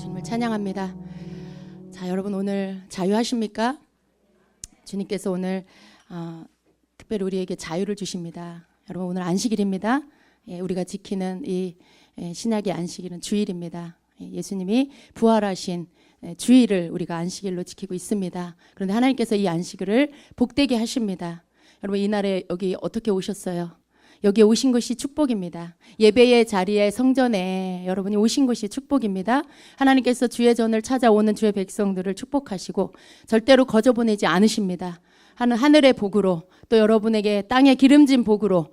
주님을 찬양합니다. 자, 여러분 오늘 자유하십니까? 주님께서 오늘 특별히 우리에게 자유를 주십니다. 여러분 오늘 안식일입니다. 우리가 지키는 이 신약의 안식일은 주일입니다. 예수님이 부활하신 주일을 우리가 안식일로 지키고 있습니다. 그런데 하나님께서 이 안식일을 복되게 하십니다. 여러분 이날에 여기 어떻게 오셨어요? 여기에 오신 것이 축복입니다. 예배의 자리에 성전에 여러분이 오신 것이 축복입니다. 하나님께서 주의 전을 찾아오는 주의 백성들을 축복하시고 절대로 거저보내지 않으십니다. 하늘의 복으로 또 여러분에게 땅의 기름진 복으로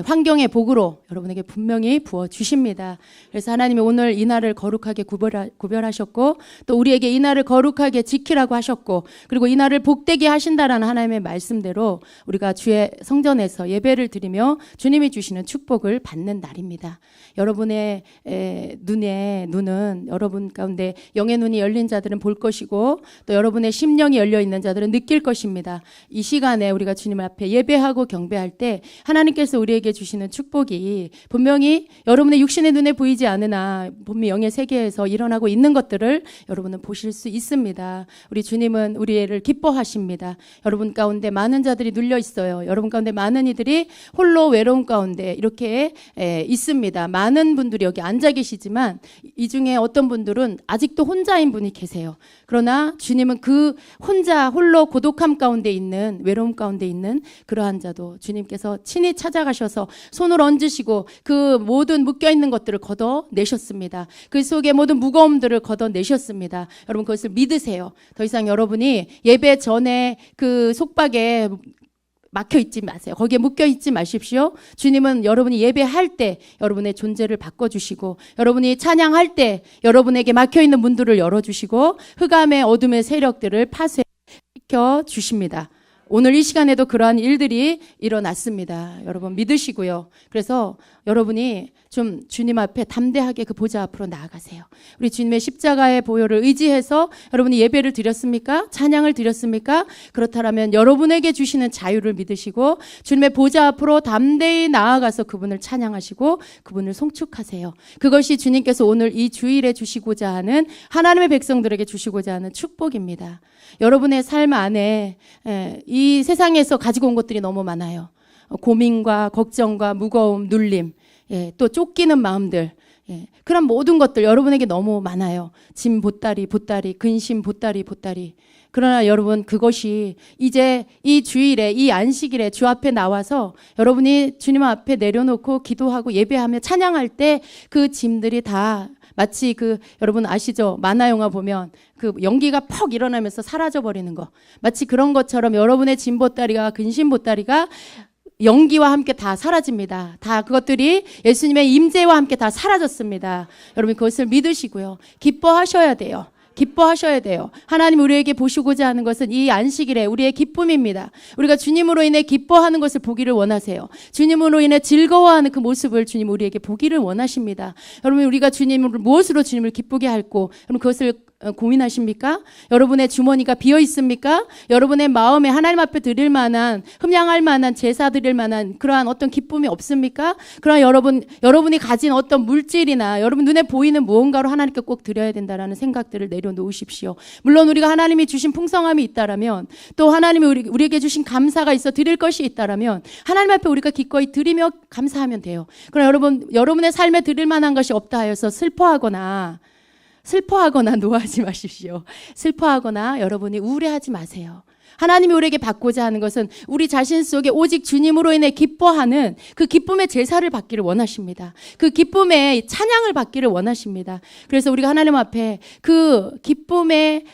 환경의 복으로 여러분에게 분명히 부어주십니다. 그래서 하나님이 오늘 이 날을 거룩하게 구별하셨고 또 우리에게 이 날을 거룩하게 지키라고 하셨고 그리고 이 날을 복되게 하신다라는 하나님의 말씀대로 우리가 주의 성전에서 예배를 드리며 주님이 주시는 축복을 받는 날입니다. 여러분의 눈은 여러분 가운데 영의 눈이 열린 자들은 볼 것이고 또 여러분의 심령이 열려있는 자들은 느낄 것입니다. 이 시간에 우리가 주님 앞에 예배하고 경배할 때 하나님께서 우리에게 주시는 축복이 분명히 여러분의 육신의 눈에 보이지 않으나 분명히 영의 세계에서 일어나고 있는 것들을 여러분은 보실 수 있습니다. 우리 주님은 우리를 기뻐하십니다. 여러분 가운데 많은 자들이 눌려 있어요. 여러분 가운데 많은 이들이 홀로 외로움 가운데 이렇게 있습니다. 많은 분들이 여기 앉아 계시지만 이 중에 어떤 분들은 아직도 혼자인 분이 계세요. 그러나 주님은 그 혼자 홀로 고독함 가운데 있는 외로움 가운데 있는 그러한 자도 주님께서 친히 찾아가셔서 손을 얹으시고 그 모든 묶여있는 것들을 걷어내셨습니다. 그 속에 모든 무거움들을 걷어내셨습니다. 여러분 그것을 믿으세요. 더 이상 여러분이 예배 전에 그 속박에 막혀 있지 마세요. 거기에 묶여 있지 마십시오. 주님은 여러분이 예배할 때 여러분의 존재를 바꿔주시고 여러분이 찬양할 때 여러분에게 막혀 있는 문들을 열어주시고 흑암의 어둠의 세력들을 파쇄시켜 주십니다. 오늘 이 시간에도 그러한 일들이 일어났습니다. 여러분 믿으시고요. 그래서 여러분이 좀 주님 앞에 담대하게 그 보좌 앞으로 나아가세요. 우리 주님의 십자가의 보혈을 의지해서 여러분이 예배를 드렸습니까? 찬양을 드렸습니까? 그렇다면 여러분에게 주시는 자유를 믿으시고 주님의 보좌 앞으로 담대히 나아가서 그분을 찬양하시고 그분을 송축하세요. 그것이 주님께서 오늘 이 주일에 주시고자 하는 하나님의 백성들에게 주시고자 하는 축복입니다. 여러분의 삶 안에 이 세상에서 가지고 온 것들이 너무 많아요. 고민과 걱정과 무거움, 눌림, 또 쫓기는 마음들, 그런 모든 것들 여러분에게 너무 많아요. 짐 보따리, 근심 보따리. 그러나 여러분 그것이 이제 이 주일에 이 안식일에 주 앞에 나와서 여러분이 주님 앞에 내려놓고 기도하고 예배하며 찬양할 때 그 짐들이 다 마치 여러분 아시죠? 만화 영화 보면 그 연기가 퍽 일어나면서 사라져 버리는 거. 마치 그런 것처럼 여러분의 짐 보따리가 근심 보따리가 연기와 함께 다 사라집니다. 다 그것들이 예수님의 임재와 함께 다 사라졌습니다. 여러분 그것을 믿으시고요. 기뻐하셔야 돼요. 하나님 우리에게 보시고자 하는 것은 이 안식일에 우리의 기쁨입니다. 우리가 주님으로 인해 기뻐하는 것을 보기를 원하세요. 주님으로 인해 즐거워하는 그 모습을 주님 우리에게 보기를 원하십니다. 여러분 우리가 무엇으로 주님을 기쁘게 할고 여러분 그것을 고민하십니까? 여러분의 주머니가 비어 있습니까? 여러분의 마음에 하나님 앞에 드릴 만한 흠양할 만한 제사 드릴 만한 그러한 어떤 기쁨이 없습니까? 그러나 여러분이 가진 어떤 물질이나 여러분 눈에 보이는 무언가로 하나님께 꼭 드려야 된다라는 생각들을 내려놓으십시오. 물론 우리가 하나님이 주신 풍성함이 있다라면 또 하나님이 우리에게 주신 감사가 있어 드릴 것이 있다라면 하나님 앞에 우리가 기꺼이 드리며 감사하면 돼요. 그러나 여러분의 삶에 드릴 만한 것이 없다 하여서 슬퍼하거나 노하지 마십시오. 슬퍼하거나 여러분이 우울해하지 마세요. 하나님이 우리에게 받고자 하는 것은 우리 자신 속에 오직 주님으로 인해 기뻐하는 그 기쁨의 제사를 받기를 원하십니다. 그 기쁨의 찬양을 받기를 원하십니다. 그래서 우리가 하나님 앞에 그 기쁨의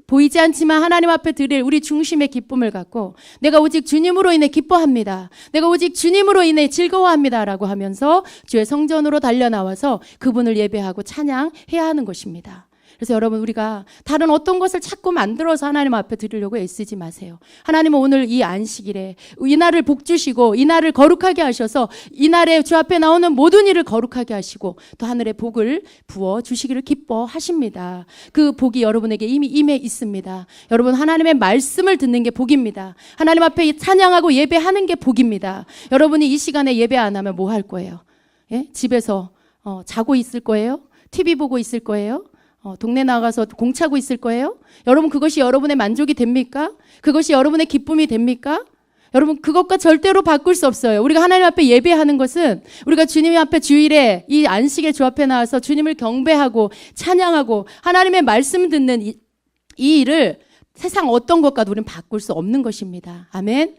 보이지 않지만 하나님 앞에 드릴 우리 중심의 기쁨을 갖고 내가 오직 주님으로 인해 기뻐합니다. 내가 오직 주님으로 인해 즐거워합니다. 라고 하면서 주의 성전으로 달려나와서 그분을 예배하고 찬양해야 하는 것입니다. 그래서 여러분 우리가 다른 어떤 것을 자꾸 만들어서 하나님 앞에 드리려고 애쓰지 마세요. 하나님은 오늘 이 안식일에 이 날을 복 주시고 이 날을 거룩하게 하셔서 이 날에 주 앞에 나오는 모든 일을 거룩하게 하시고 또 하늘의 복을 부어 주시기를 기뻐하십니다. 그 복이 여러분에게 이미 임해 있습니다. 여러분 하나님의 말씀을 듣는 게 복입니다. 하나님 앞에 찬양하고 예배하는 게 복입니다. 여러분이 이 시간에 예배 안 하면 뭐 할 거예요? 집에서 자고 있을 거예요? TV 보고 있을 거예요? 동네 나가서 공 차고 있을 거예요? 여러분 그것이 여러분의 만족이 됩니까? 그것이 여러분의 기쁨이 됩니까? 여러분 그것과 절대로 바꿀 수 없어요. 우리가 하나님 앞에 예배하는 것은 우리가 주님 앞에 주일에 이 안식의 주 앞에 나와서 주님을 경배하고 찬양하고 하나님의 말씀 듣는 이 일을 세상 어떤 것과도 우리는 바꿀 수 없는 것입니다. 아멘.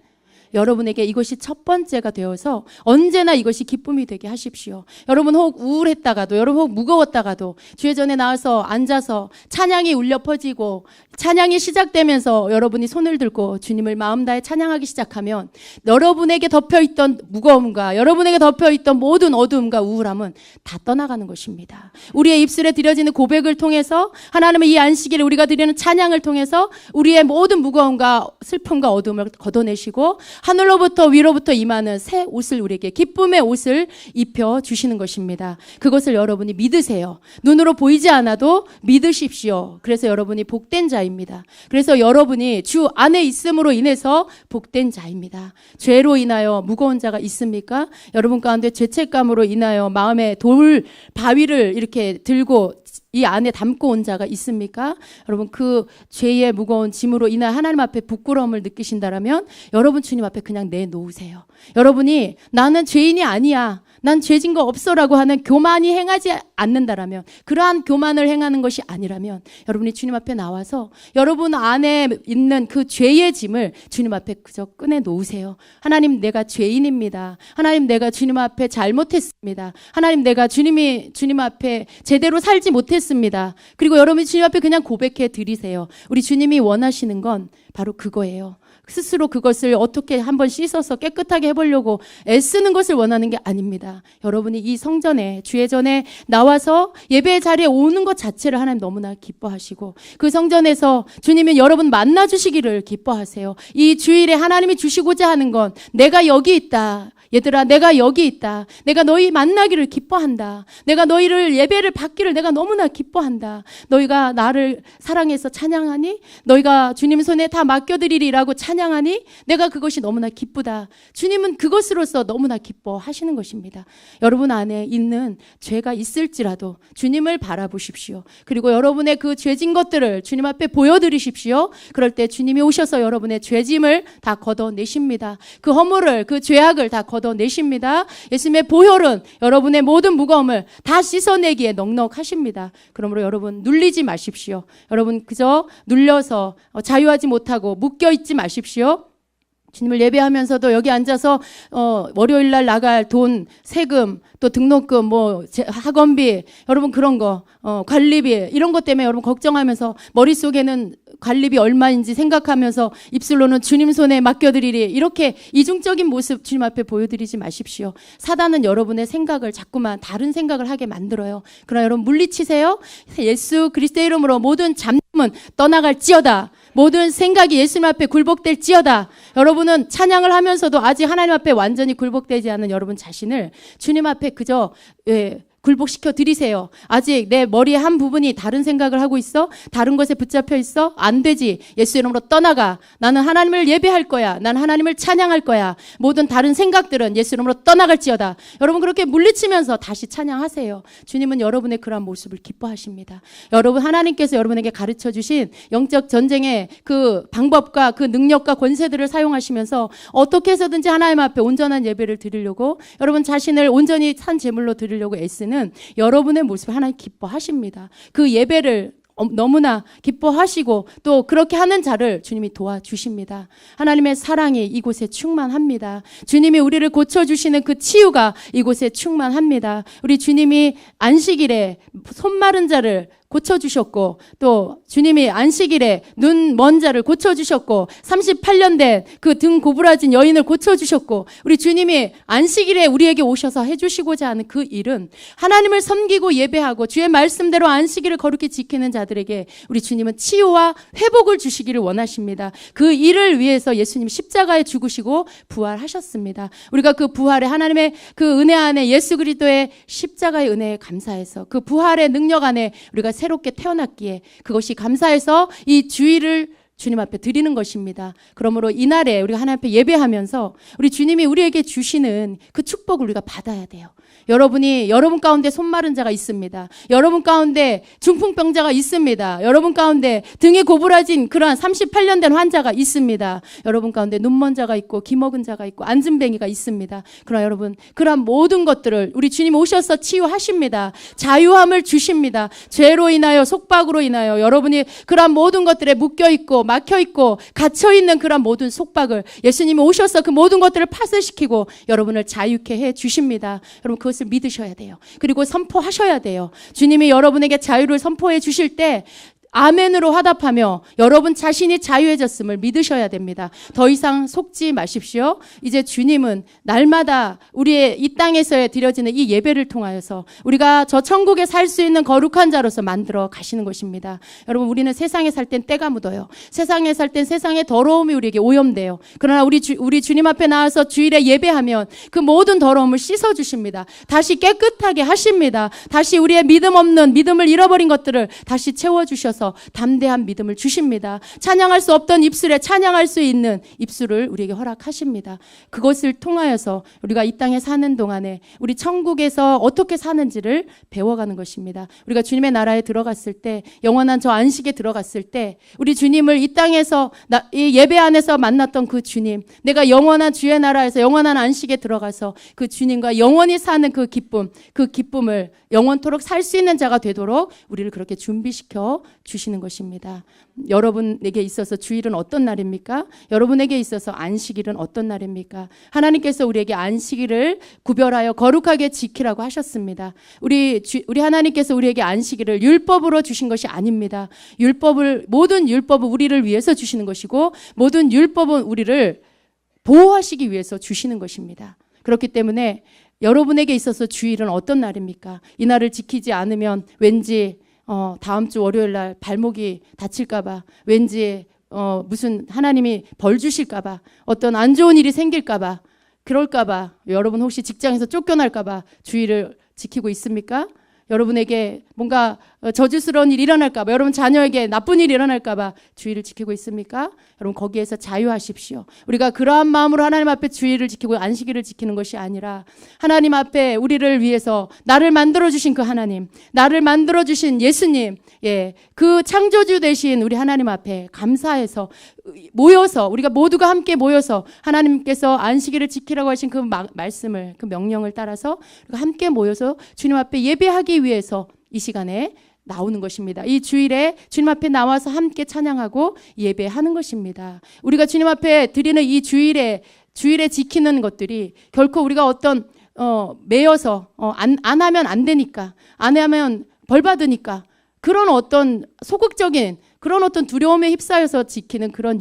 여러분에게 이것이 첫 번째가 되어서 언제나 이것이 기쁨이 되게 하십시오. 여러분 혹 우울했다가도, 여러분 혹 무거웠다가도 주의 전에 나와서 앉아서 찬양이 울려 퍼지고 찬양이 시작되면서 여러분이 손을 들고 주님을 마음 다해 찬양하기 시작하면 여러분에게 덮여있던 무거움과 여러분에게 덮여있던 모든 어두움과 우울함은 다 떠나가는 것입니다. 우리의 입술에 드려지는 고백을 통해서 하나님의 이 안식일에 우리가 드리는 찬양을 통해서 우리의 모든 무거움과 슬픔과 어두움을 걷어내시고 하늘로부터 위로부터 임하는 새 옷을 우리에게 기쁨의 옷을 입혀주시는 것입니다. 그것을 여러분이 믿으세요. 눈으로 보이지 않아도 믿으십시오. 그래서 여러분이 복된 자입니다. 그래서 여러분이 주 안에 있음으로 인해서 복된 자입니다. 죄로 인하여 무거운 자가 있습니까? 여러분 가운데 죄책감으로 인하여 마음에 돌 바위를 이렇게 들고 이 안에 담고 온 자가 있습니까? 여러분 그 죄의 무거운 짐으로 인한 하나님 앞에 부끄러움을 느끼신다라면 여러분 주님 앞에 그냥 내놓으세요. 여러분이 나는 죄인이 아니야, 난 죄진 거 없어라고 하는 교만이 행하지 않는다라면, 그러한 교만을 행하는 것이 아니라면 여러분이 주님 앞에 나와서 여러분 안에 있는 그 죄의 짐을 주님 앞에 그저 꺼내 놓으세요. 하나님 내가 죄인입니다. 하나님 내가 주님 앞에 잘못했습니다. 하나님 내가 주님 앞에 제대로 살지 못했습니다. 그리고 여러분이 주님 앞에 그냥 고백해 드리세요. 우리 주님이 원하시는 건 바로 그거예요. 스스로 그것을 어떻게 한번 씻어서 깨끗하게 해보려고 애쓰는 것을 원하는 게 아닙니다. 여러분이 이 성전에 주의 전에 나와서 예배의 자리에 오는 것 자체를 하나님 너무나 기뻐하시고 그 성전에서 주님이 여러분 만나주시기를 기뻐하세요. 이 주일에 하나님이 주시고자 하는 건 내가 여기 있다. 얘들아 내가 여기 있다. 내가 너희 만나기를 기뻐한다. 내가 너희를 예배를 받기를 내가 너무나 기뻐한다. 너희가 나를 사랑해서 찬양하니? 너희가 주님 손에 다 맡겨드리리라고 찬양하니? 내가 그것이 너무나 기쁘다. 주님은 그것으로서 너무나 기뻐하시는 것입니다. 여러분 안에 있는 죄가 있을지라도 주님을 바라보십시오. 그리고 여러분의 그 죄진 것들을 주님 앞에 보여드리십시오. 그럴 때 주님이 오셔서 여러분의 죄짐을 다 걷어내십니다. 그 허물을, 그 죄악을 다 걷어내십니다. 예수님의 보혈은 여러분의 모든 무거움을 다 씻어내기에 넉넉하십니다. 그러므로 여러분 눌리지 마십시오. 여러분 그저 눌려서 자유하지 못하고 묶여있지 마십시오. 주님을 예배하면서도 여기 앉아서 월요일 날 나갈 돈, 세금, 또 등록금, 뭐 학원비, 여러분 그런 거, 관리비 이런 것 때문에 여러분 걱정하면서 머릿속에는 관리비 얼마인지 생각하면서 입술로는 주님 손에 맡겨드리리 이렇게 이중적인 모습 주님 앞에 보여드리지 마십시오. 사단은 여러분의 생각을 자꾸만 다른 생각을 하게 만들어요. 그러나 여러분 물리치세요. 예수 그리스도의 이름으로 모든 잡념은 떠나갈지어다. 모든 생각이 예수님 앞에 굴복될지어다. 여러분은 찬양을 하면서도 아직 하나님 앞에 완전히 굴복되지 않은 여러분 자신을 주님 앞에 그저 굴복시켜 드리세요. 아직 내 머리의 한 부분이 다른 생각을 하고 있어? 다른 것에 붙잡혀 있어? 안 되지. 예수 이름으로 떠나가. 나는 하나님을 예배할 거야. 난 하나님을 찬양할 거야. 모든 다른 생각들은 예수 이름으로 떠나갈지어다. 여러분 그렇게 물리치면서 다시 찬양하세요. 주님은 여러분의 그러한 모습을 기뻐하십니다. 여러분 하나님께서 여러분에게 가르쳐 주신 영적 전쟁의 그 방법과 그 능력과 권세들을 사용하시면서 어떻게 해서든지 하나님 앞에 온전한 예배를 드리려고 여러분 자신을 온전히 산 제물로 드리려고 애쓰는 여러분의 모습을 하나님 기뻐하십니다. 그 예배를 너무나 기뻐하시고 또 그렇게 하는 자를 주님이 도와주십니다. 하나님의 사랑이 이곳에 충만합니다. 주님이 우리를 고쳐주시는 그 치유가 이곳에 충만합니다. 우리 주님이 안식일에 손 마른 자를 고쳐주셨고 또 주님이 안식일에 눈 먼 자를 고쳐주셨고 38년 된 그 등 고부라진 여인을 고쳐주셨고 우리 주님이 안식일에 우리에게 오셔서 해주시고자 하는 그 일은 하나님을 섬기고 예배하고 주의 말씀대로 안식일을 거룩히 지키는 자들에게 우리 주님은 치유와 회복을 주시기를 원하십니다. 그 일을 위해서 예수님 십자가에 죽으시고 부활하셨습니다. 우리가 그 부활에 하나님의 그 은혜 안에 예수 그리스도의 십자가의 은혜에 감사해서 그 부활의 능력 안에 우리가 새롭게 태어났기에 그것이 감사해서 이 주일을 주님 앞에 드리는 것입니다. 그러므로 이날에 우리가 하나님 앞에 예배하면서 우리 주님이 우리에게 주시는 그 축복을 우리가 받아야 돼요. 여러분 가운데 손 마른 자가 있습니다. 여러분 가운데 중풍병자가 있습니다. 여러분 가운데 등이 고부라진 그러한 38년 된 환자가 있습니다. 여러분 가운데 눈먼 자가 있고 기먹은 자가 있고 앉은뱅이가 있습니다. 그러나 여러분, 그러한 모든 것들을 우리 주님 오셔서 치유하십니다. 자유함을 주십니다. 죄로 인하여, 속박으로 인하여 여러분이 그러한 모든 것들에 묶여있고 막혀있고 갇혀있는 그러한 모든 속박을 예수님이 오셔서 그 모든 것들을 파쇄시키고 여러분을 자유케 해 주십니다. 여러분, 그것을 믿으셔야 돼요. 그리고 선포하셔야 돼요. 주님이 여러분에게 자유를 선포해 주실 때 아멘으로 화답하며 여러분 자신이 자유해졌음을 믿으셔야 됩니다. 더 이상 속지 마십시오. 이제 주님은 날마다 우리의 이 땅에서 드려지는 이 예배를 통하여서 우리가 저 천국에 살 수 있는 거룩한 자로서 만들어 가시는 것입니다. 여러분, 우리는 세상에 살 땐 때가 묻어요. 세상에 살 땐 세상의 더러움이 우리에게 오염돼요. 그러나 우리 주님 앞에 나와서 주일에 예배하면 그 모든 더러움을 씻어주십니다. 다시 깨끗하게 하십니다. 다시 우리의 믿음을 잃어버린 것들을 다시 채워주셔서 담대한 믿음을 주십니다. 찬양할 수 없던 입술에 찬양할 수 있는 입술을 우리에게 허락하십니다. 그것을 통하여서 우리가 이 땅에 사는 동안에 우리 천국에서 어떻게 사는지를 배워가는 것입니다. 우리가 주님의 나라에 들어갔을 때, 영원한 저 안식에 들어갔을 때 우리 주님을 이 땅에서 이 예배 안에서 만났던 그 주님, 내가 영원한 주의 나라에서 영원한 안식에 들어가서 그 주님과 영원히 사는 그 기쁨을 영원토록 살 수 있는 자가 되도록 우리를 그렇게 준비시켜 주시는 것입니다. 여러분에게 있어서 주일은 어떤 날입니까? 여러분에게 있어서 안식일은 어떤 날입니까? 하나님께서 우리에게 안식일을 구별하여 거룩하게 지키라고 하셨습니다. 우리 하나님께서 우리에게 안식일을 율법으로 주신 것이 아닙니다. 모든 율법은 우리를 위해서 주시는 것이고 모든 율법은 우리를 보호하시기 위해서 주시는 것입니다. 그렇기 때문에 여러분에게 있어서 주일은 어떤 날입니까? 이 날을 지키지 않으면 왠지 다음 주 월요일 날 발목이 다칠까봐, 왠지 무슨 하나님이 벌 주실까봐, 어떤 안 좋은 일이 생길까봐, 그럴까봐, 여러분 혹시 직장에서 쫓겨날까봐 주일을 지키고 있습니까? 여러분에게 뭔가 저주스러운 일이 일어날까봐, 여러분 자녀에게 나쁜 일이 일어날까봐 주의를 지키고 있습니까? 여러분, 거기에서 자유하십시오. 우리가 그러한 마음으로 하나님 앞에 주의를 지키고 안식일을 지키는 것이 아니라 하나님 앞에 우리를 위해서 나를 만들어주신 그 하나님, 나를 만들어주신 예수님, 그 창조주 되신 우리 하나님 앞에 감사해서 모여서, 우리가 모두가 함께 모여서 하나님께서 안식일을 지키라고 하신 그 말씀을, 그 명령을 따라서 우리가 함께 모여서 주님 앞에 예배하기 위해서 이 시간에 나오는 것입니다. 이 주일에 주님 앞에 나와서 함께 찬양하고 예배하는 것입니다. 우리가 주님 앞에 드리는 이 주일에 지키는 것들이 결코 우리가 어떤 매여서 안 하면 안 되니까, 안 하면 벌 받으니까 그런 어떤 소극적인 그런 어떤 두려움에 휩싸여서 지키는 그런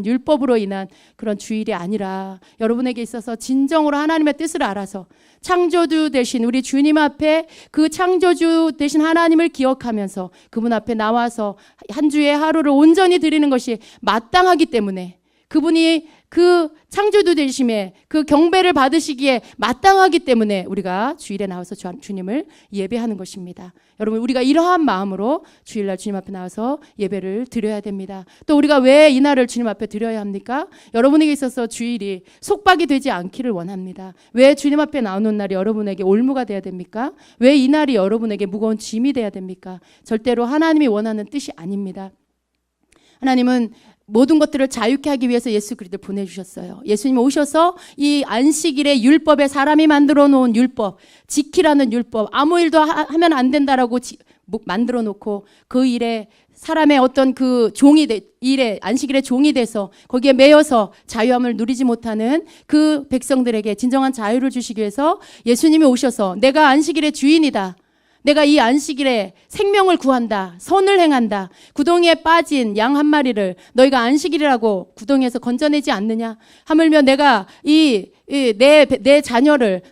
율법으로 인한 그런 주일이 아니라 여러분에게 있어서 진정으로 하나님의 뜻을 알아서 창조주 되신 우리 주님 앞에 그 창조주 되신 하나님을 기억하면서 그분 앞에 나와서 한 주의 하루를 온전히 드리는 것이 마땅하기 때문에, 그분이 그 창조주 되심에 그 경배를 받으시기에 마땅하기 때문에 우리가 주일에 나와서 주님을 예배하는 것입니다. 여러분, 우리가 이러한 마음으로 주일날 주님 앞에 나와서 예배를 드려야 됩니다. 또 우리가 왜 이 날을 주님 앞에 드려야 합니까? 여러분에게 있어서 주일이 속박이 되지 않기를 원합니다. 왜 주님 앞에 나오는 날이 여러분에게 올무가 돼야 됩니까? 왜 이 날이 여러분에게 무거운 짐이 돼야 됩니까? 절대로 하나님이 원하는 뜻이 아닙니다. 하나님은 모든 것들을 자유케 하기 위해서 예수 그리스도를 보내주셨어요. 예수님 오셔서 이 안식일의 율법에 사람이 만들어 놓은 율법, 지키라는 율법, 아무 일도 하면 안 된다라고 만들어 놓고 그 일에 사람의 어떤 그 안식일의 종이 돼서 거기에 매여서 자유함을 누리지 못하는 그 백성들에게 진정한 자유를 주시기 위해서 예수님이 오셔서 내가 안식일의 주인이다, 내가 이 안식일에 생명을 구한다, 선을 행한다, 구덩이에 빠진 양 한 마리를 너희가 안식일이라고 구덩이에서 건져내지 않느냐? 하물며 내가 내 자녀를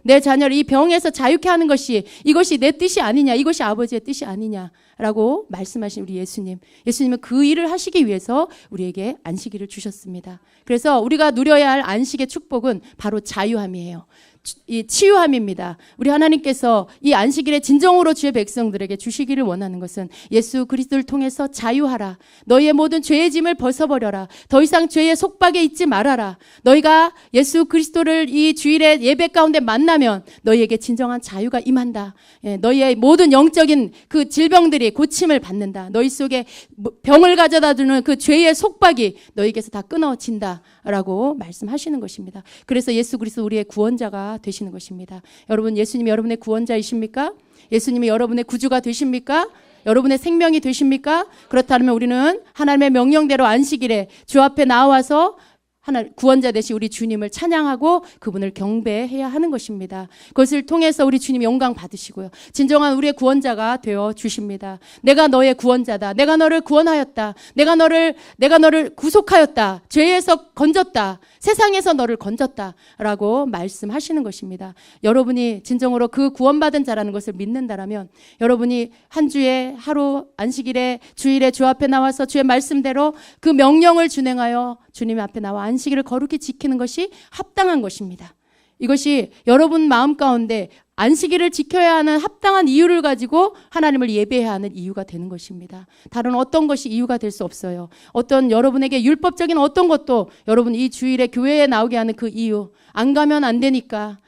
이 병에서 자유케 하는 것이 이것이 내 뜻이 아니냐, 이것이 아버지의 뜻이 아니냐라고 말씀하신 우리 예수님은 그 일을 하시기 위해서 우리에게 안식일을 주셨습니다. 그래서 우리가 누려야 할 안식의 축복은 바로 자유함이에요. 이 치유함입니다. 우리 하나님께서 이 안식일에 진정으로 주의 백성들에게 주시기를 원하는 것은 예수 그리스도를 통해서 자유하라. 너희의 모든 죄의 짐을 벗어버려라. 더 이상 죄의 속박에 있지 말아라. 너희가 예수 그리스도를 이 주일에 예배 가운데 만나면 너희에게 진정한 자유가 임한다. 너희의 모든 영적인 그 질병들이 고침을 받는다. 너희 속에 병을 가져다 주는 그 죄의 속박이 너희에게서 다 끊어진다라고 말씀하시는 것입니다. 그래서 예수 그리스도 우리의 구원자가 되시는 것입니다. 여러분, 예수님이 여러분의 구원자이십니까? 예수님이 여러분의 구주가 되십니까? 여러분의 생명이 되십니까? 그렇다면 우리는 하나님의 명령대로 안식일에 주 앞에 나와서 구원자 되신 우리 주님을 찬양하고 그분을 경배해야 하는 것입니다. 그것을 통해서 우리 주님 영광 받으시고요. 진정한 우리의 구원자가 되어 주십니다. 내가 너의 구원자다. 내가 너를 구원하였다. 내가 너를 구속하였다. 죄에서 건졌다. 세상에서 너를 건졌다. 라고 말씀하시는 것입니다. 여러분이 진정으로 그 구원받은 자라는 것을 믿는다라면 여러분이 한 주에 하루 안식일에 주일에 주 앞에 나와서 주의 말씀대로 그 명령을 준행하여 주님 앞에 나와 안식일을 거룩히 지키는 것이 합당한 것입니다. 이것이 여러분 마음 가운데 안식일을 지켜야 하는 합당한 이유를 가지고 하나님을 예배해야 하는 이유가 되는 것입니다. 다른 어떤 것이 이유가 될 수 없어요. 어떤 여러분에게 율법적인 어떤 것도 여러분 이 주일에 교회에 나오게 하는 그 이유, 안 가면 안 되니까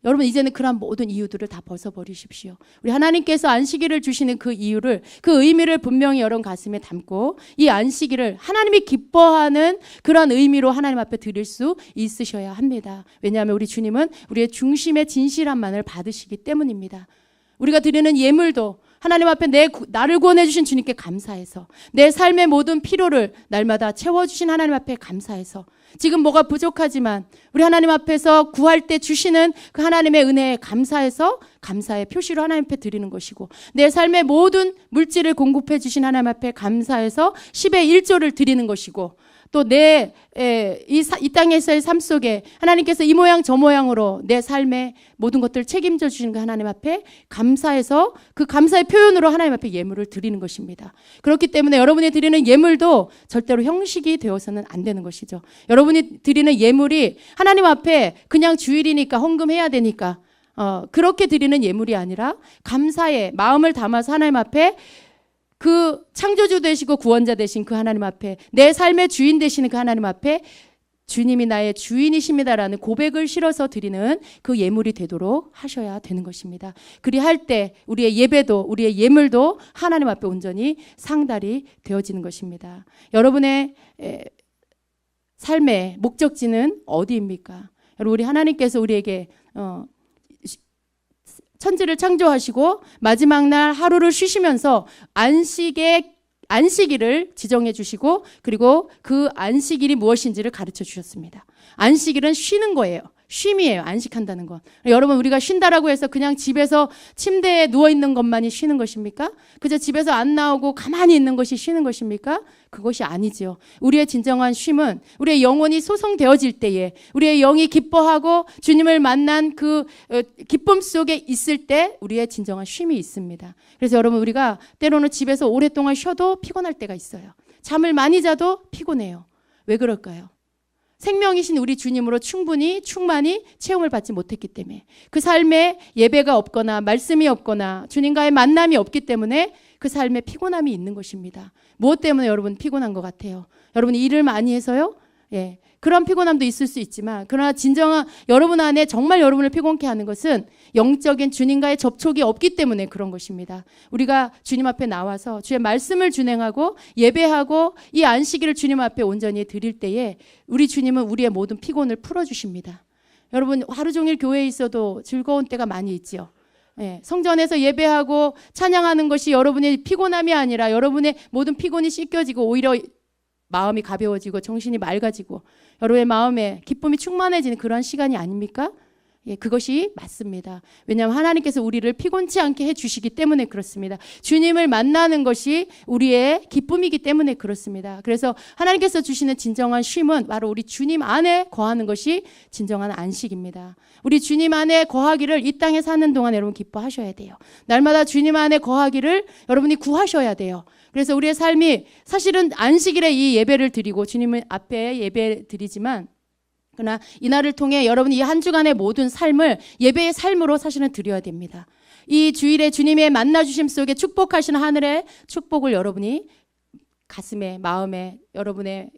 여러분 이제는 그런 모든 이유들을 다 벗어버리십시오. 우리 하나님께서 안식일을 주시는 그 이유를, 그 의미를 분명히 여러분 가슴에 담고 이 안식일을 하나님이 기뻐하는 그런 의미로 하나님 앞에 드릴 수 있으셔야 합니다. 왜냐하면 우리 주님은 우리의 중심의 진실함만을 받으시기 때문입니다. 우리가 드리는 예물도 하나님 앞에 나를 구원해 주신 주님께 감사해서, 내 삶의 모든 필요를 날마다 채워주신 하나님 앞에 감사해서, 지금 뭐가 부족하지만 우리 하나님 앞에서 구할 때 주시는 그 하나님의 은혜에 감사해서 감사의 표시로 하나님 앞에 드리는 것이고, 내 삶의 모든 물질을 공급해 주신 하나님 앞에 감사해서 10의 1조를 드리는 것이고, 또 이 땅에서의 삶 속에 하나님께서 이 모양 저 모양으로 내 삶의 모든 것들을 책임져 주시는 그 하나님 앞에 감사해서 그 감사의 표현으로 하나님 앞에 예물을 드리는 것입니다. 그렇기 때문에 여러분이 드리는 예물도 절대로 형식이 되어서는 안 되는 것이죠. 여러분이 드리는 예물이 하나님 앞에 그냥 주일이니까 헌금해야 되니까 그렇게 드리는 예물이 아니라 감사의 마음을 담아서 하나님 앞에 그 창조주 되시고 구원자 되신 그 하나님 앞에, 내 삶의 주인 되시는 그 하나님 앞에 주님이 나의 주인이십니다라는 고백을 실어서 드리는 그 예물이 되도록 하셔야 되는 것입니다. 그리할 때 우리의 예배도, 우리의 예물도 하나님 앞에 온전히 상달이 되어지는 것입니다. 여러분의 삶의 목적지는 어디입니까? 여러분, 우리 하나님께서 우리에게 천지를 창조하시고 마지막 날 하루를 쉬시면서 안식일을 지정해 주시고, 그리고 그 안식일이 무엇인지를 가르쳐 주셨습니다. 안식일은 쉬는 거예요. 쉼이에요. 안식한다는 건. 여러분, 우리가 쉰다라고 해서 그냥 집에서 침대에 누워있는 것만이 쉬는 것입니까? 그저 집에서 안 나오고 가만히 있는 것이 쉬는 것입니까? 그것이 아니지요. 우리의 진정한 쉼은 우리의 영혼이 소성되어질 때에, 우리의 영이 기뻐하고 주님을 만난 그 기쁨 속에 있을 때 우리의 진정한 쉼이 있습니다. 그래서 여러분, 우리가 때로는 집에서 오랫동안 쉬어도 피곤할 때가 있어요. 잠을 많이 자도 피곤해요. 왜 그럴까요? 생명이신 우리 주님으로 충만히 체험을 받지 못했기 때문에, 그 삶에 예배가 없거나 말씀이 없거나 주님과의 만남이 없기 때문에 그 삶에 피곤함이 있는 것입니다. 무엇 때문에 여러분 피곤한 것 같아요? 여러분이 일을 많이 해서요? 예, 그런 피곤함도 있을 수 있지만, 그러나 진정한 여러분 안에 정말 여러분을 피곤케 하는 것은 영적인 주님과의 접촉이 없기 때문에 그런 것입니다. 우리가 주님 앞에 나와서 주의 말씀을 준행하고 예배하고 이 안식일을 주님 앞에 온전히 드릴 때에 우리 주님은 우리의 모든 피곤을 풀어주십니다. 여러분, 하루 종일 교회에 있어도 즐거운 때가 많이 있지요. 예, 성전에서 예배하고 찬양하는 것이 여러분의 피곤함이 아니라 여러분의 모든 피곤이 씻겨지고 오히려 마음이 가벼워지고 정신이 맑아지고 여러분의 마음에 기쁨이 충만해지는 그런 시간이 아닙니까? 예, 그것이 맞습니다. 왜냐하면 하나님께서 우리를 피곤치 않게 해주시기 때문에 그렇습니다. 주님을 만나는 것이 우리의 기쁨이기 때문에 그렇습니다. 그래서 하나님께서 주시는 진정한 쉼은 바로 우리 주님 안에 거하는 것이 진정한 안식입니다. 우리 주님 안에 거하기를 이 땅에 사는 동안 여러분 기뻐하셔야 돼요. 날마다 주님 안에 거하기를 여러분이 구하셔야 돼요. 그래서 우리의 삶이 사실은 안식일에 이 예배를 드리고 주님 앞에 예배 드리지만 그러나 이날을 통해 여러분이 이 한 주간의 모든 삶을 예배의 삶으로 사실은 드려야 됩니다. 이 주일에 주님의 만나주심 속에 축복하시는 하늘의 축복을 여러분이 가슴에, 마음에, 여러분의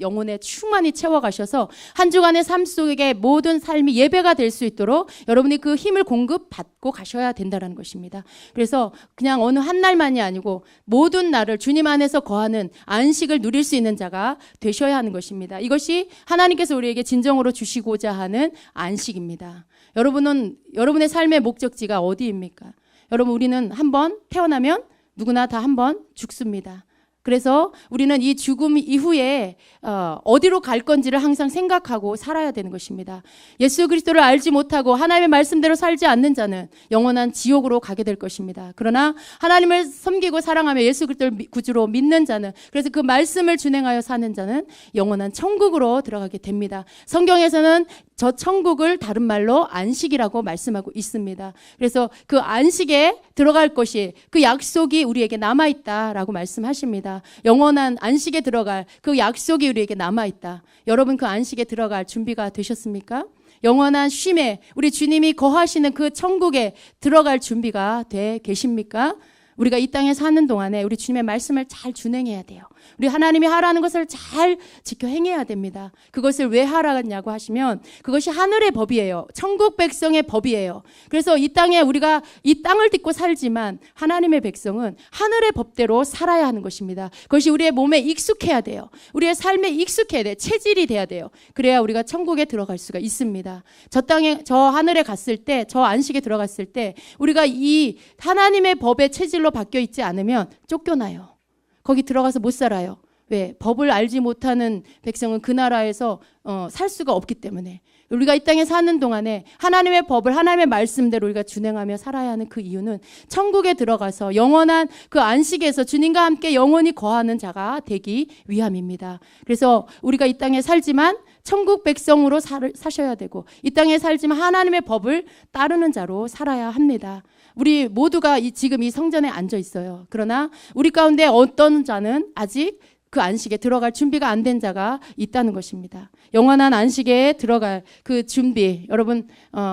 영혼에 충만히 채워가셔서 한 주간의 삶 속에 모든 삶이 예배가 될 수 있도록 여러분이 그 힘을 공급받고 가셔야 된다는 것입니다. 그래서 그냥 어느 한 날만이 아니고 모든 날을 주님 안에서 거하는 안식을 누릴 수 있는 자가 되셔야 하는 것입니다. 이것이 하나님께서 우리에게 진정으로 주시고자 하는 안식입니다. 여러분은 여러분의 삶의 목적지가 어디입니까? 여러분, 우리는 한번 태어나면 누구나 다 한번 죽습니다. 그래서 우리는 이 죽음 이후에 어디로 갈 건지를 항상 생각하고 살아야 되는 것입니다. 예수 그리스도를 알지 못하고 하나님의 말씀대로 살지 않는 자는 영원한 지옥으로 가게 될 것입니다. 그러나 하나님을 섬기고 사랑하며 예수 그리스도를 구주로 믿는 자는, 그래서 그 말씀을 준행하여 사는 자는 영원한 천국으로 들어가게 됩니다. 성경에서는 저 천국을 다른 말로 안식이라고 말씀하고 있습니다. 그래서 그 안식에 들어갈 것이, 그 약속이 우리에게 남아있다라고 말씀하십니다. 영원한 안식에 들어갈 그 약속이 우리에게 남아있다. 여러분, 그 안식에 들어갈 준비가 되셨습니까? 영원한 쉼에 우리 주님이 거하시는 그 천국에 들어갈 준비가 돼 계십니까? 우리가 이 땅에 사는 동안에 우리 주님의 말씀을 잘 준행해야 돼요. 우리 하나님이 하라는 것을 잘 지켜 행해야 됩니다. 그것을 왜 하라냐고 하시면 그것이 하늘의 법이에요. 천국 백성의 법이에요. 그래서 이 땅에 우리가 이 땅을 딛고 살지만 하나님의 백성은 하늘의 법대로 살아야 하는 것입니다. 그것이 우리의 몸에 익숙해야 돼요. 우리의 삶에 익숙해야 돼요. 체질이 돼야 돼요. 그래야 우리가 천국에 들어갈 수가 있습니다. 저 땅에, 저 하늘에 갔을 때, 저 안식에 들어갔을 때 우리가 이 하나님의 법의 체질로 바뀌어 있지 않으면 쫓겨나요. 거기 들어가서 못 살아요. 왜? 법을 알지 못하는 백성은 그 나라에서 살 수가 없기 때문에. 우리가 이 땅에 사는 동안에 하나님의 법을, 하나님의 말씀대로 우리가 준행하며 살아야 하는 그 이유는 천국에 들어가서 영원한 그 안식에서 주님과 함께 영원히 거하는 자가 되기 위함입니다. 그래서 우리가 이 땅에 살지만 천국 백성으로 사셔야 되고, 이 땅에 살지만 하나님의 법을 따르는 자로 살아야 합니다. 우리 모두가 지금 이 성전에 앉아 있어요. 그러나 우리 가운데 어떤 자는 아직 그 안식에 들어갈 준비가 안 된 자가 있다는 것입니다. 영원한 안식에 들어갈 그 준비, 여러분,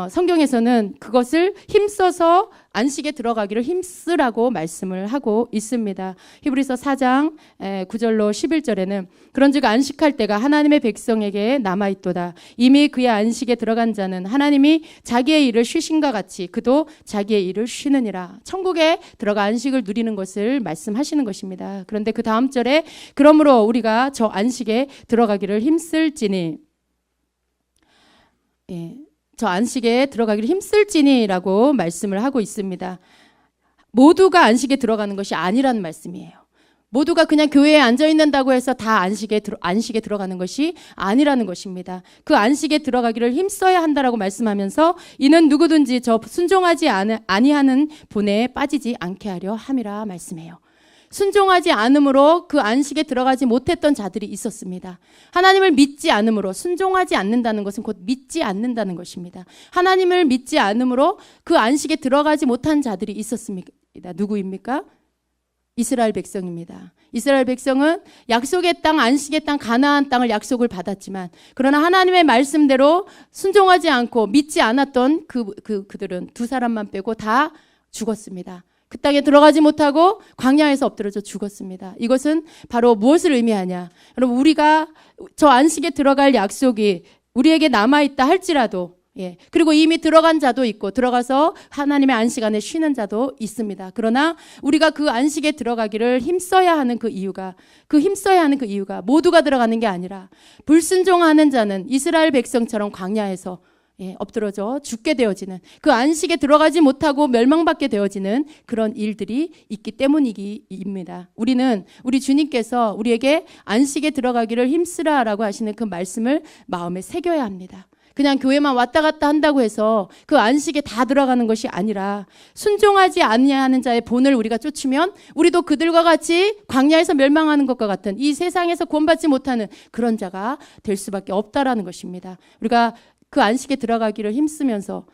성경에서는 그것을 힘써서 안식에 들어가기를 힘쓰라고 말씀을 하고 있습니다. 히브리서 4장 9절로 11절에는 그런즉 안식할 때가 하나님의 백성에게 남아있도다. 이미 그의 안식에 들어간 자는 하나님이 자기의 일을 쉬신과 같이 그도 자기의 일을 쉬느니라. 천국에 들어가 안식을 누리는 것을 말씀하시는 것입니다. 그런데 그 다음 절에 그러므로 우리가 저 안식에 들어가기를 힘쓸지니, 저 안식에 들어가기를 힘쓸지니라고 말씀을 하고 있습니다. 모두가 안식에 들어가는 것이 아니라는 말씀이에요. 모두가 그냥 교회에 앉아 있는다고 해서 다 안식에 들어가는 것이 아니라는 것입니다. 그 안식에 들어가기를 힘써야 한다라고 말씀하면서 이는 누구든지 저 순종하지 아니하는 본에 빠지지 않게 하려 함이라 말씀해요. 순종하지 않음으로 그 안식에 들어가지 못했던 자들이 있었습니다. 하나님을 믿지 않음으로, 순종하지 않는다는 것은 곧 믿지 않는다는 것입니다. 하나님을 믿지 않음으로 그 안식에 들어가지 못한 자들이 있었습니다. 누구입니까? 이스라엘 백성입니다. 이스라엘 백성은 약속의 땅, 안식의 땅, 가나안 땅을 약속을 받았지만, 그러나 하나님의 말씀대로 순종하지 않고 믿지 않았던 그들은 두 사람만 빼고 다 죽었습니다. 그 땅에 들어가지 못하고 광야에서 엎드려져 죽었습니다. 이것은 바로 무엇을 의미하냐? 여러분, 우리가 저 안식에 들어갈 약속이 우리에게 남아있다 할지라도, 그리고 이미 들어간 자도 있고 들어가서 하나님의 안식 안에 쉬는 자도 있습니다. 그러나 우리가 그 안식에 들어가기를 힘써야 하는 그 이유가 모두가 들어가는 게 아니라 불순종하는 자는 이스라엘 백성처럼 광야에서 엎드러져 죽게 되어지는, 그 안식에 들어가지 못하고 멸망받게 되어지는 그런 일들이 있기 때문입니다. 우리 주님께서 우리에게 안식에 들어가기를 힘쓰라라고 하시는 그 말씀을 마음에 새겨야 합니다. 그냥 교회만 왔다 갔다 한다고 해서 그 안식에 다 들어가는 것이 아니라, 순종하지 아니하는 자의 본을 우리가 쫓으면 우리도 그들과 같이 광야에서 멸망하는 것과 같은, 이 세상에서 구원받지 못하는 그런 자가 될 수밖에 없다라는 것입니다. 우리가 그 안식에 들어가기를 힘쓰면서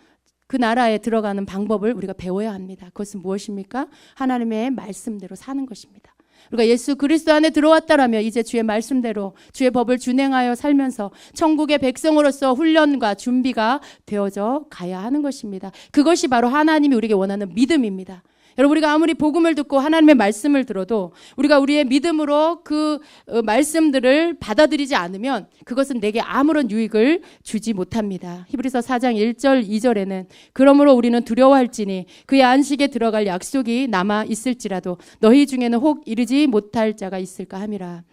그 나라에 들어가는 방법을 우리가 배워야 합니다. 그것은 무엇입니까? 하나님의 말씀대로 사는 것입니다. 우리가 예수 그리스도 안에 들어왔다라면 이제 주의 말씀대로 주의 법을 준행하여 살면서 천국의 백성으로서 훈련과 준비가 되어져 가야 하는 것입니다. 그것이 바로 하나님이 우리에게 원하는 믿음입니다. 여러분, 우리가 아무리 복음을 듣고 하나님의 말씀을 들어도 우리가 우리의 믿음으로 그 말씀들을 받아들이지 않으면 그것은 내게 아무런 유익을 주지 못합니다. 히브리서 4장 1절 2절에는 그러므로 우리는 두려워할지니 그의 안식에 들어갈 약속이 남아 있을지라도 너희 중에는 혹 이르지 못할 자가 있을까 함이라.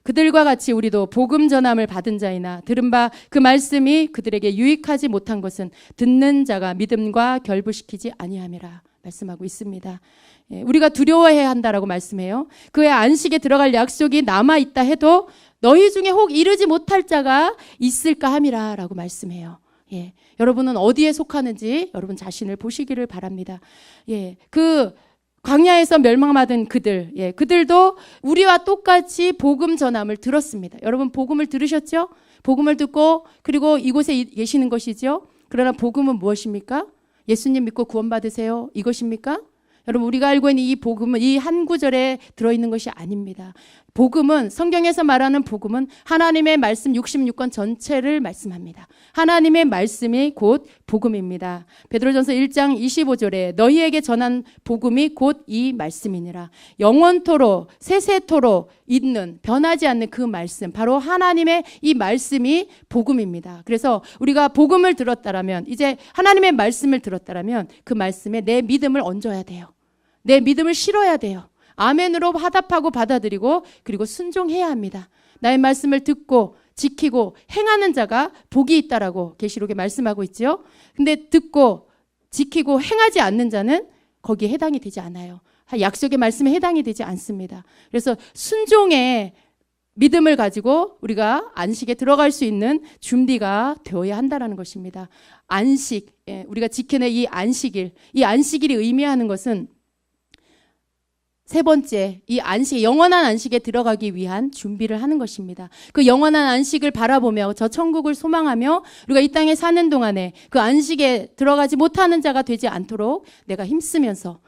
그들과 같이 우리도 복음 전함을 받은 자이나 들은 바 그 말씀이 그들에게 유익하지 못한 것은 듣는 자가 믿음과 결부시키지 아니함이라 말씀하고 있습니다. 우리가 두려워해야 한다라고 말씀해요. 그의 안식에 들어갈 약속이 남아있다 해도 너희 중에 혹 이르지 못할 자가 있을까 함이라 라고 말씀해요. 여러분은 어디에 속하는지 여러분 자신을 보시기를 바랍니다. 그 광야에서 멸망받은 그들, 그들도 우리와 똑같이 복음 전함을 들었습니다. 여러분 복음을 들으셨죠? 복음을 듣고 그리고 이곳에 계시는 것이죠. 그러나 복음은 무엇입니까? 예수님 믿고 구원받으세요. 이것입니까? 여러분, 우리가 알고 있는 이 복음은 이 한 구절에 들어있는 것이 아닙니다. 복음은, 성경에서 말하는 복음은 하나님의 말씀 66권 전체를 말씀합니다. 하나님의 말씀이 곧 복음입니다. 베드로전서 1장 25절에 너희에게 전한 복음이 곧 이 말씀이니라. 영원토록 세세토록 있는, 변하지 않는 그 말씀, 바로 하나님의 이 말씀이 복음입니다. 그래서 우리가 복음을 들었다라면, 이제 하나님의 말씀을 들었다라면 그 말씀에 내 믿음을 얹어야 돼요. 내 믿음을 실어야 돼요. 아멘으로 화답하고 받아들이고 그리고 순종해야 합니다. 나의 말씀을 듣고 지키고 행하는 자가 복이 있다라고 계시록에 말씀하고 있죠. 근데 듣고 지키고 행하지 않는 자는 거기에 해당이 되지 않아요. 약속의 말씀에 해당이 되지 않습니다. 그래서 순종의 믿음을 가지고 우리가 안식에 들어갈 수 있는 준비가 되어야 한다는 것입니다. 안식, 우리가 지켜낼 이 안식일, 이 안식일이 의미하는 것은 세 번째, 이 안식, 영원한 안식에 들어가기 위한 준비를 하는 것입니다. 그 영원한 안식을 바라보며 저 천국을 소망하며 우리가 이 땅에 사는 동안에 그 안식에 들어가지 못하는 자가 되지 않도록 내가 힘쓰면서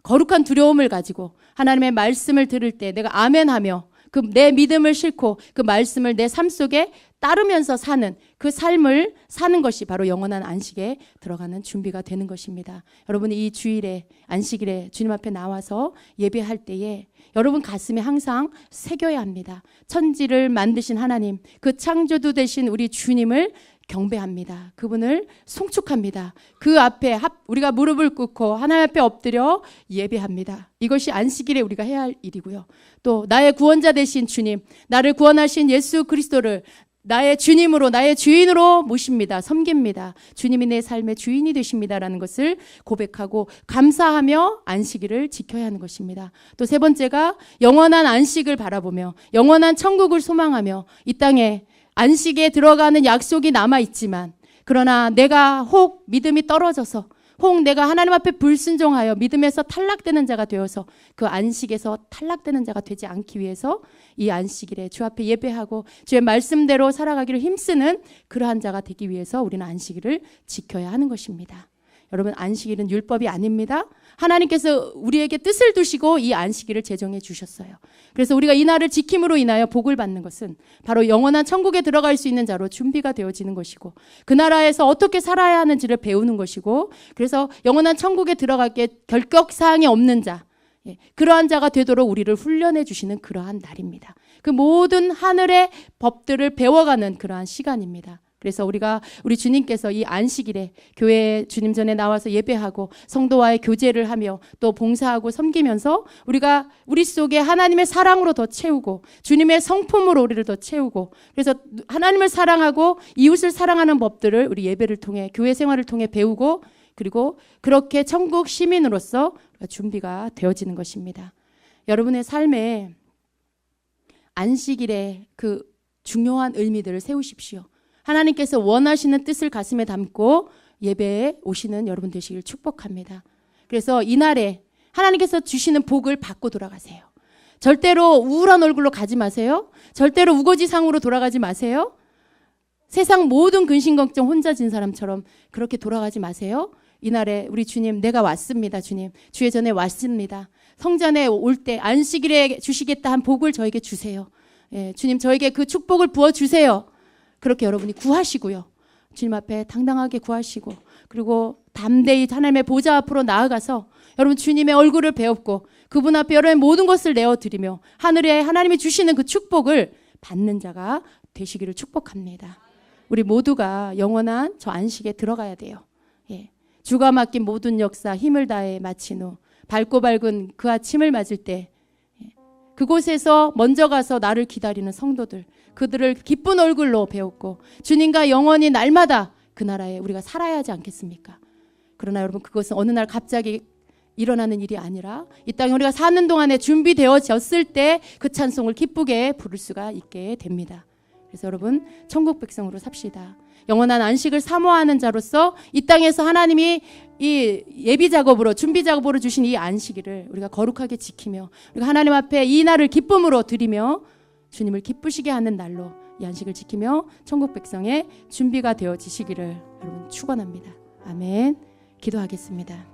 거룩한 두려움을 가지고 하나님의 말씀을 들을 때 내가 아멘하며 그 내 믿음을 싣고 그 말씀을 내 삶 속에 따르면서 사는 그 삶을 사는 것이 바로 영원한 안식에 들어가는 준비가 되는 것입니다. 여러분이 이 주일에 안식일에 주님 앞에 나와서 예배할 때에 여러분 가슴에 항상 새겨야 합니다. 천지를 만드신 하나님, 그 창조주 되신 우리 주님을 경배합니다. 그분을 송축합니다. 그 앞에 우리가 무릎을 꿇고 하나님 앞에 엎드려 예배합니다. 이것이 안식일에 우리가 해야 할 일이고요. 또 나의 구원자 되신 주님, 나를 구원하신 예수 그리스도를 나의 주님으로, 나의 주인으로 모십니다. 섬깁니다. 주님이 내 삶의 주인이 되십니다라는 것을 고백하고 감사하며 안식일을 지켜야 하는 것입니다. 또 세 번째가 영원한 안식을 바라보며 영원한 천국을 소망하며 이 땅에 안식에 들어가는 약속이 남아있지만 그러나 내가 혹 믿음이 떨어져서 혹 내가 하나님 앞에 불순종하여 믿음에서 탈락되는 자가 되어서 그 안식에서 탈락되는 자가 되지 않기 위해서 이 안식일에 주 앞에 예배하고 주의 말씀대로 살아가기를 힘쓰는 그러한 자가 되기 위해서 우리는 안식일을 지켜야 하는 것입니다. 여러분, 안식일은 율법이 아닙니다. 하나님께서 우리에게 뜻을 두시고 이 안식일을 제정해 주셨어요. 그래서 우리가 이 날을 지킴으로 인하여 복을 받는 것은 바로 영원한 천국에 들어갈 수 있는 자로 준비가 되어지는 것이고 그 나라에서 어떻게 살아야 하는지를 배우는 것이고 그래서 영원한 천국에 들어가기에 결격사항이 없는 자, 그러한 자가 되도록 우리를 훈련해 주시는 그러한 날입니다. 그 모든 하늘의 법들을 배워가는 그러한 시간입니다. 그래서 우리 주님께서 이 안식일에 교회 주님 전에 나와서 예배하고 성도와의 교제를 하며 또 봉사하고 섬기면서 우리가 우리 속에 하나님의 사랑으로 더 채우고 주님의 성품으로 우리를 더 채우고 그래서 하나님을 사랑하고 이웃을 사랑하는 법들을 우리 예배를 통해 교회 생활을 통해 배우고 그리고 그렇게 천국 시민으로서 준비가 되어지는 것입니다. 여러분의 삶에 안식일의 그 중요한 의미들을 세우십시오. 하나님께서 원하시는 뜻을 가슴에 담고 예배에 오시는 여러분 되시길 축복합니다. 그래서 이날에 하나님께서 주시는 복을 받고 돌아가세요. 절대로 우울한 얼굴로 가지 마세요. 절대로 우거지상으로 돌아가지 마세요. 세상 모든 근심 걱정 혼자 진 사람처럼 그렇게 돌아가지 마세요. 이날에 우리 주님, 내가 왔습니다. 주님, 주의 전에 왔습니다. 성전에 올 때 안식일에 주시겠다 한 복을 저에게 주세요. 예, 주님 저에게 그 축복을 부어주세요. 그렇게 여러분이 구하시고요. 주님 앞에 당당하게 구하시고 그리고 담대히 하나님의 보좌 앞으로 나아가서 여러분 주님의 얼굴을 배웠고 그분 앞에 여러분의 모든 것을 내어드리며 하늘에 하나님이 주시는 그 축복을 받는 자가 되시기를 축복합니다. 우리 모두가 영원한 저 안식에 들어가야 돼요. 예. 주가 맡긴 모든 역사 힘을 다해 마친 후 밝고 밝은 그 아침을 맞을 때 그곳에서 먼저 가서 나를 기다리는 성도들 그들을 기쁜 얼굴로 배웠고 주님과 영원히 날마다 그 나라에 우리가 살아야 하지 않겠습니까? 그러나 여러분 그것은 어느 날 갑자기 일어나는 일이 아니라 이 땅에 우리가 사는 동안에 준비되어졌을 때 그 찬송을 기쁘게 부를 수가 있게 됩니다. 그래서 여러분 천국 백성으로 삽시다. 영원한 안식을 사모하는 자로서 이 땅에서 하나님이 이 예비 작업으로 준비 작업으로 주신 이 안식일을 우리가 거룩하게 지키며 우리가 하나님 앞에 이 날을 기쁨으로 드리며 주님을 기쁘시게 하는 날로 이 안식을 지키며 천국 백성의 준비가 되어지시기를 여러분 축원합니다. 아멘. 기도하겠습니다.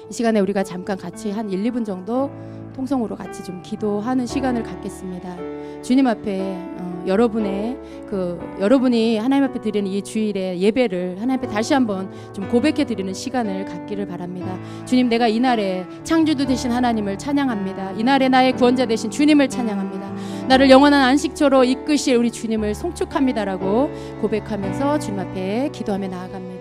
이 시간에 우리가 잠깐 같이 한 1, 2분 정도 통성으로 같이 좀 기도하는 시간을 갖겠습니다. 주님 앞에 여러분이 하나님 앞에 드리는 이 주일의 예배를 하나님 앞에 다시 한번 좀 고백해 드리는 시간을 갖기를 바랍니다. 주님, 내가 이날에 창조주 되신 하나님을 찬양합니다. 이날에 나의 구원자 되신 주님을 찬양합니다. 나를 영원한 안식처로 이끄실 우리 주님을 송축합니다라고 고백하면서 주님 앞에 기도하며 나아갑니다.